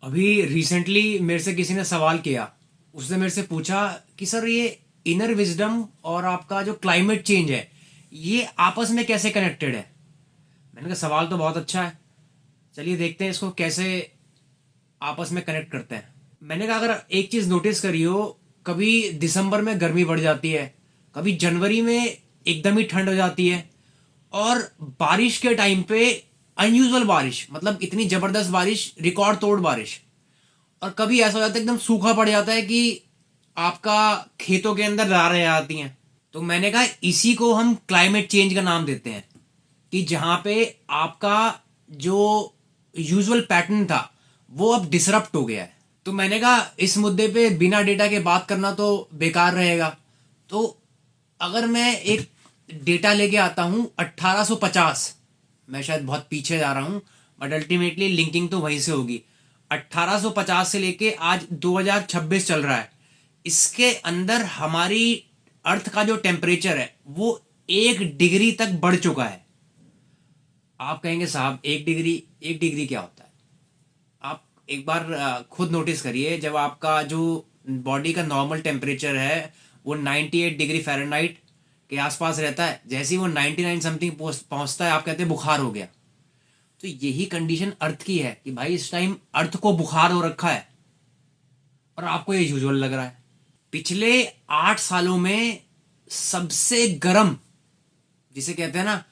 अभी रिसेंटली मेरे से किसी ने सवाल किया। उसने मेरे से पूछा कि सर ये इनर विजडम और आपका जो क्लाइमेट चेंज है ये आपस में कैसे कनेक्टेड है। मैंने कहा सवाल तो बहुत अच्छा है, चलिए देखते हैं इसको कैसे आपस में कनेक्ट करते हैं। मैंने कहा अगर एक चीज़ नोटिस करी हो, कभी दिसंबर में गर्मी बढ़ जाती है, कभी जनवरी में एकदम ही ठंड हो जाती है, और बारिश के टाइम पे अनयूजुअल बारिश, मतलब इतनी ज़बरदस्त बारिश, रिकॉर्ड तोड़ बारिश। और कभी ऐसा हो जाता है एकदम सूखा पड़ जाता है कि आपका खेतों के अंदर दरारें आती हैं। तो मैंने कहा इसी को हम क्लाइमेट चेंज का नाम देते हैं कि जहां पे आपका जो यूजुअल पैटर्न था वो अब डिसरप्ट हो गया है। तो मैंने कहा इस मुद्दे पे बिना डेटा के बात करना तो बेकार रहेगा। तो अगर मैं एक डेटा लेके आता हूं 1850, मैं शायद बहुत पीछे जा रहा हूं बट अल्टीमेटली लिंकिंग तो वहीं से होगी। 1850 से लेके आज 2026 चल रहा है, इसके अंदर हमारी अर्थ का जो टेम्परेचर है वो 1 डिग्री तक बढ़ चुका है। आप कहेंगे साहब 1 डिग्री, 1 डिग्री क्या होता है? आप एक बार खुद नोटिस करिए, जब आपका जो बॉडी का नॉर्मल टेम्परेचर है वो 98 डिग्री फ़ारेनहाइट के आसपास रहता है, जैसे ही वो 99 समथिंग पहुंचता है आप कहते हैं बुखार हो गया। तो यही कंडीशन अर्थ की है कि भाई इस टाइम अर्थ को बुखार हो रखा है और आपको ये यूजुअल लग रहा है। पिछले 8 सालों में सबसे गर्म, जिसे कहते हैं ना,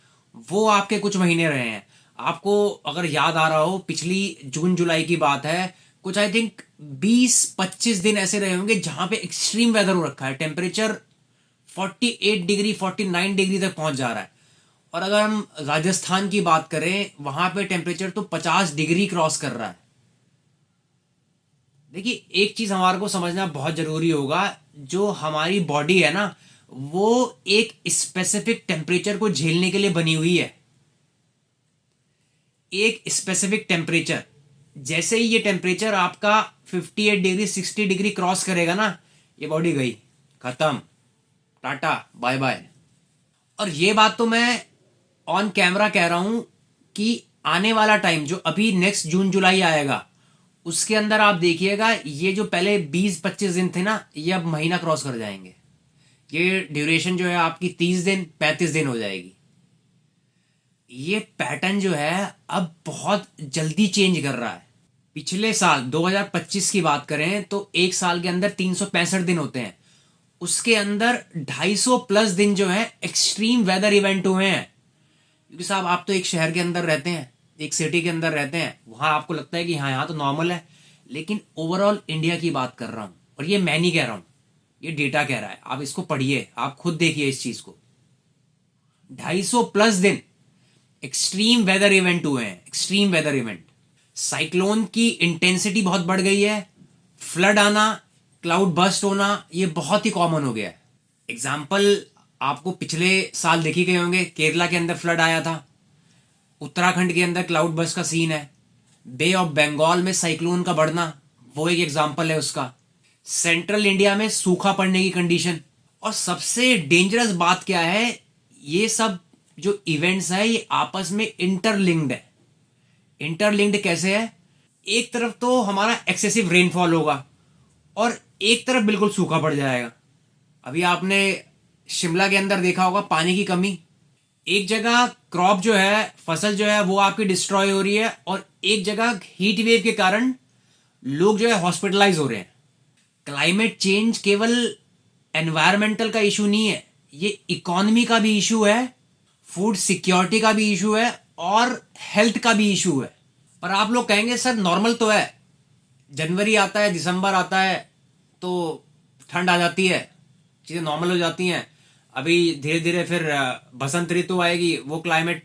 वो आपके कुछ महीने रहे हैं। आपको अगर याद आ रहा हो, पिछली जून जुलाई की बात है, कुछ आई थिंक 20-25 दिन ऐसे रहे होंगे जहां पे एक्सट्रीम वेदर हो रखा है, टेम्परेचर 48 डिग्री 49 डिग्री तक पहुंच जा रहा है। और अगर हम राजस्थान की बात करें, वहां पे टेम्परेचर तो 50 डिग्री क्रॉस कर रहा है। देखिए एक चीज हमारे को समझना बहुत जरूरी होगा, जो हमारी बॉडी है ना वो एक स्पेसिफिक टेम्परेचर को झेलने के लिए बनी हुई है। एक स्पेसिफिक टेम्परेचर, जैसे ही ये टेम्परेचर आपका 58 डिग्री 60 डिग्री क्रॉस करेगा ना, ये बॉडी गई, खत्म, टाटा बाय बाय। और ये बात तो मैं ऑन कैमरा कह रहा हूं कि आने वाला टाइम जो अभी नेक्स्ट जून जुलाई आएगा उसके अंदर आप देखिएगा, ये जो पहले 20-25 दिन थे ना ये अब महीना क्रॉस कर जाएंगे। ये ड्यूरेशन जो है आपकी 30 दिन 35 दिन हो जाएगी। ये पैटर्न जो है अब बहुत जल्दी चेंज कर रहा है। पिछले साल 2025 की बात करें तो एक साल के अंदर 365 दिन होते हैं, उसके अंदर 250 प्लस दिन जो है एक्सट्रीम वेदर इवेंट हुए हैं। क्योंकि साहब आप तो एक शहर के अंदर रहते हैं, एक सिटी के अंदर रहते हैं, वहां आपको लगता है कि हाँ यहाँ तो नॉर्मल है, लेकिन ओवरऑल इंडिया की बात कर रहा हूँ और ये मैं नहीं कह रहा हूँ, ये डेटा कह रहा है। आप इसको पढ़िए, आप खुद देखिए इस चीज को। 250 प्लस दिन एक्सट्रीम वेदर इवेंट हुए हैं, एक्सट्रीम वेदर इवेंट। साइक्लोन की इंटेंसिटी बहुत बढ़ गई है, फ्लड आना, क्लाउड बस्ट होना, ये बहुत ही कॉमन हो गया है। एग्जाम्पल आपको पिछले साल देखी गए होंगे, केरला के अंदर फ्लड आया था, उत्तराखंड के अंदर क्लाउड बस्ट का सीन है, बे ऑफ बंगाल में साइक्लोन का बढ़ना वो एक एग्जाम्पल है उसका, सेंट्रल इंडिया में सूखा पड़ने की कंडीशन। और सबसे डेंजरस बात क्या है, ये सब जो इवेंट्स है ये आपस में इंटरलिंक्ड है। इंटरलिंक्ड कैसे है? एक तरफ तो हमारा एक्सेसिव रेनफॉल होगा और एक तरफ बिल्कुल सूखा पड़ जाएगा। अभी आपने शिमला के अंदर देखा होगा पानी की कमी, एक जगह क्रॉप जो है, फसल जो है वो आपकी डिस्ट्रॉय हो रही है, और एक जगह हीट वेव के कारण लोग जो है हॉस्पिटलाइज हो रहे हैं। क्लाइमेट चेंज केवल एनवायरमेंटल का इशू नहीं है, ये इकोनॉमी का भी इशू है, फूड सिक्योरिटी का भी इशू है और हेल्थ का भी इशू है। पर आप लोग कहेंगे सर नॉर्मल तो है, जनवरी आता है, दिसंबर आता है तो ठंड आ जाती है, चीज़ें नॉर्मल हो जाती हैं। अभी धीरे धीरे फिर बसंत ऋतु आएगी, वो क्लाइमेट।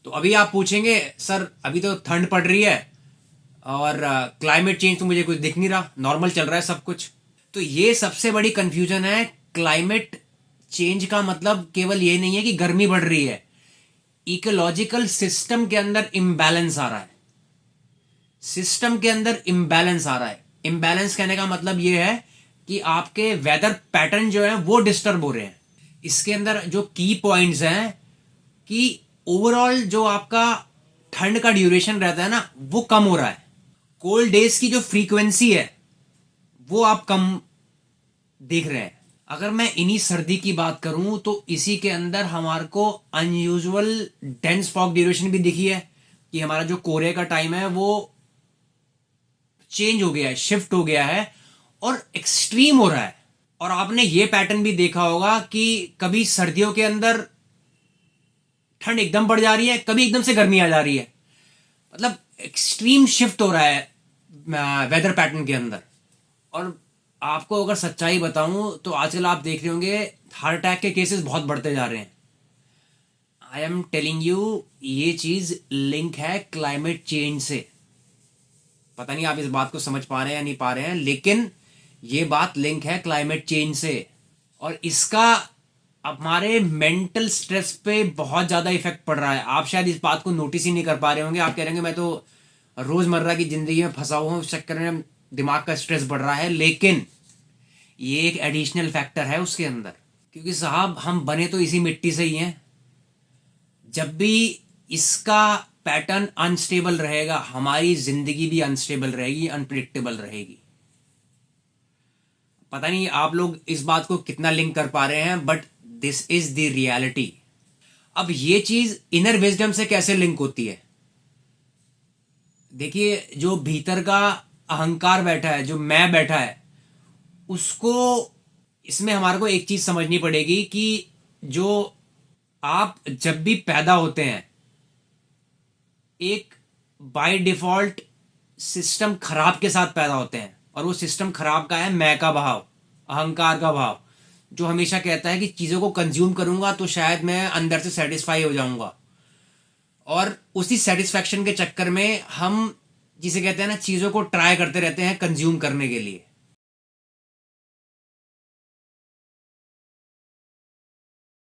तो अभी आप पूछेंगे सर अभी तो ठंड पड़ रही है और क्लाइमेट चेंज तो मुझे कुछ दिख नहीं रहा, नॉर्मल चल रहा है सब कुछ। तो ये सबसे बड़ी कंफ्यूजन है। क्लाइमेट चेंज का मतलब केवल ये नहीं है कि गर्मी बढ़ रही है, इकोलॉजिकल सिस्टम के अंदर इम्बैलेंस आ रहा है। सिस्टम के अंदर इम्बैलेंस आ रहा है। इम्बैलेंस कहने का मतलब ये है कि आपके वेदर पैटर्न जो है वो डिस्टर्ब हो रहे हैं। इसके अंदर जो की पॉइंट्स हैं कि ओवरऑल जो आपका ठंड का ड्यूरेशन रहता है ना वो कम हो रहा है, कोल्ड डेज की जो फ्रीक्वेंसी है वो आप कम देख रहे हैं। अगर मैं इन्हीं सर्दी की बात करूं तो इसी के अंदर हमारे को अनयूजुअल डेंस फॉग ड्यूरेशन भी दिखी है कि हमारा जो कोहरे का टाइम है वो चेंज हो गया है, शिफ्ट हो गया है और एक्सट्रीम हो रहा है। और आपने ये पैटर्न भी देखा होगा कि कभी सर्दियों के अंदर ठंड एकदम बढ़ जा रही है, कभी एकदम से गर्मी आ जा रही है। मतलब एक्सट्रीम शिफ्ट हो रहा है वेदर पैटर्न के अंदर। और आपको अगर सच्चाई बताऊं तो आजकल आप देख रहे होंगे हार्ट अटैक के केसेस बहुत बढ़ते जा रहे हैं। आई एम टेलिंग यू, ये चीज लिंक है क्लाइमेट चेंज से। पता नहीं आप इस बात को समझ पा रहे हैं या नहीं पा रहे हैं, लेकिन ये बात लिंक है क्लाइमेट चेंज से। और इसका हमारे मेंटल स्ट्रेस पे बहुत ज़्यादा इफेक्ट पड़ रहा है। आप शायद इस बात को नोटिस ही नहीं कर पा रहे होंगे। आप कह रहे होंगे मैं तो रोज़मर्रा की ज़िंदगी में फंसा हुआ हूँ, उस चक्कर में दिमाग का स्ट्रेस बढ़ रहा है। लेकिन ये एक एडिशनल फैक्टर है उसके अंदर, क्योंकि साहब हम बने तो इसी मिट्टी से ही हैं। जब भी इसका पैटर्न अनस्टेबल रहेगा, हमारी जिंदगी भी अनस्टेबल रहेगी, अनप्रिडिक्टेबल रहेगी। पता नहीं आप लोग इस बात को कितना लिंक कर पा रहे हैं, but this is the reality. अब ये चीज इनर विजडम से कैसे लिंक होती है? देखिए, जो भीतर का अहंकार बैठा है, जो मैं बैठा है, उसको इसमें हमारे को एक चीज समझनी पड़ेगी कि जो आप जब भी पैदा होते हैं, एक बाय डिफॉल्ट सिस्टम खराब के साथ पैदा होते हैं। और वो सिस्टम खराब का है मैं का भाव, अहंकार का भाव, जो हमेशा कहता है कि चीज़ों को कंज्यूम करूंगा तो शायद मैं अंदर से सेटिस्फाई हो जाऊंगा। और उसी सेटिस्फैक्शन के चक्कर में हम जिसे कहते हैं ना, चीज़ों को ट्राई करते रहते हैं कंज्यूम करने के लिए।